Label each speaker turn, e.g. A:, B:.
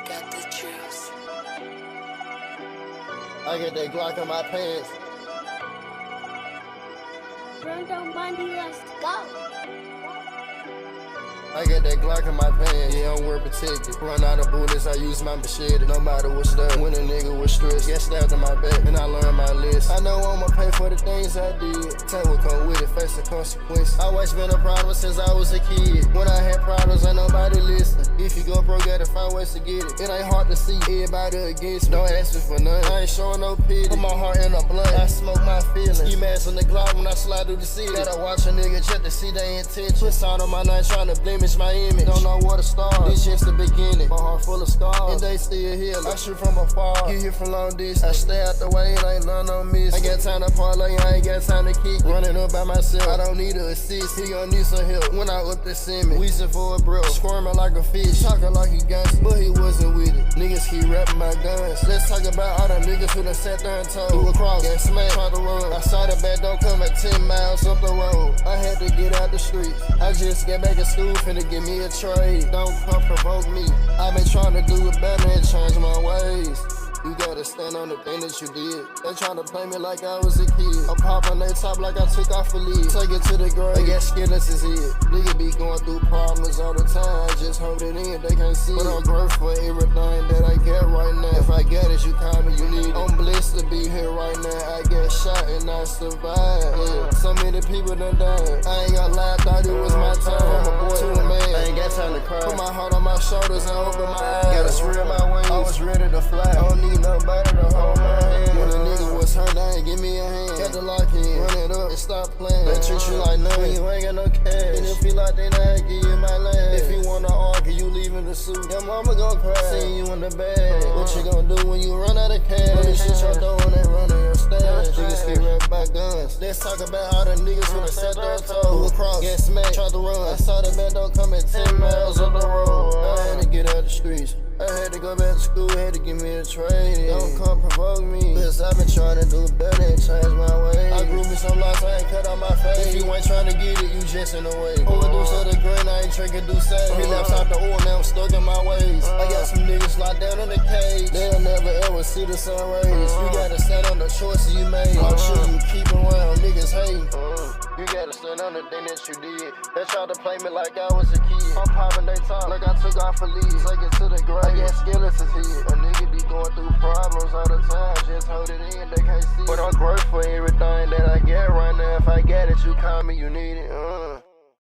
A: got the juice.
B: I get that Glock in my pants.
C: Rondo Bundy, let's go.
B: I get that Glock in my pants, yeah, I'm well protected. Run out of bullets, I use my machete. No matter what's done, when a nigga was stressed, get stabbed in my back, and I learned my lesson. I know I'ma pay for the things I did. Time will come with it, face the consequences. I always been a problem since I was a kid. When I had problems, ain't nobody listen. If you go broke, gotta find ways to get it. It ain't hard to see, everybody against me. Don't ask me for nothing, I ain't showing no pity. Put my heart in a blunt, I smoke my feelings. Ski mask on the Glock when I slide through the city. Gotta watch a nigga check to see their intention. Put sign on my night trying to blemish my image. Don't know where to start, this just the beginning. My heart full of scars, and they still healing. I shoot from afar, get here from long distance. I stay out the way, it ain't none on miss. I got time to parlay, I ain't got time to kick. Running up by myself, I don't need a assist. He gon' need some help when I up the cement. Wheezing for a bro, squirming like a fish. Talking like he gangsta, but he wasn't with it. Niggas keep rapping my guns. Let's talk about all the niggas who done sat there and told. Threw across, got smacked, tried to run. I saw the back door come at 10 miles up the road. I had to get out the streets. I just got back in school, finna give me a trade. Don't come provoke me. I've been trying to do it better and change my ways. You gotta stand on the thing that you did. They tryna play me like I was a kid. I'm popping they top like I took off a lead. Take it to the grave, I got skeletons his head. Nigga be going through problems all the time. I just hold it in, they can't see it. But I'm grateful for everything that I get right now. If I get it, you call me, you need it. I'm blessed to be here right now. I get shot and I survived. Yeah. So many people done died. I ain't gonna lie, I thought it was my time. I'm a boy to a man, I ain't got time to cry. Put my heart on my shoulders and open my eyes. Gotta spread my wings, I was ready to fly. I don't need nobody to hold my hand. When a nigga was hurt, they ain't give me a hand. Got the lock in, run it up and stop playing. They treat you like nothing, you ain't got no cash. And if you like they not give you my land. If you wanna argue, you leaving the suit. Your mama gon' cry, seeing you in the bag. What you gon' do when you run out of cash? When this shit your door and they running your stash. Niggas keep rapping by guns. Let's talk about all the niggas who done sat there and told. Who across, get smacked, tried to run. I saw the man don't come at 10 miles up the road. I had to get out the streets. I had to go back to school, had to give me a trade. Don't come provoke me, cause I've been trying to do better and change my ways. I grew me some locks, I ain't cut out my face. If you ain't trying to get it, you just in the way. Overdose of the grain, I ain't drinking do say. Relapse out the oil, now I'm stuck in my ways. I got some niggas locked down in the cage. They'll never ever see the sun rays. You gotta stand on the choices you made. I'm sure you keep around, niggas hating. You gotta stand on the thing that you did. They tried to play me like I was a kid. I'm popping they top like I took off a lead. Take it to the grave. I got skeletons here. A nigga be going through problems all the time. Just hold it in, they can't see. But I'm grateful for everything that I get right now. If I get it, you call me, you need it.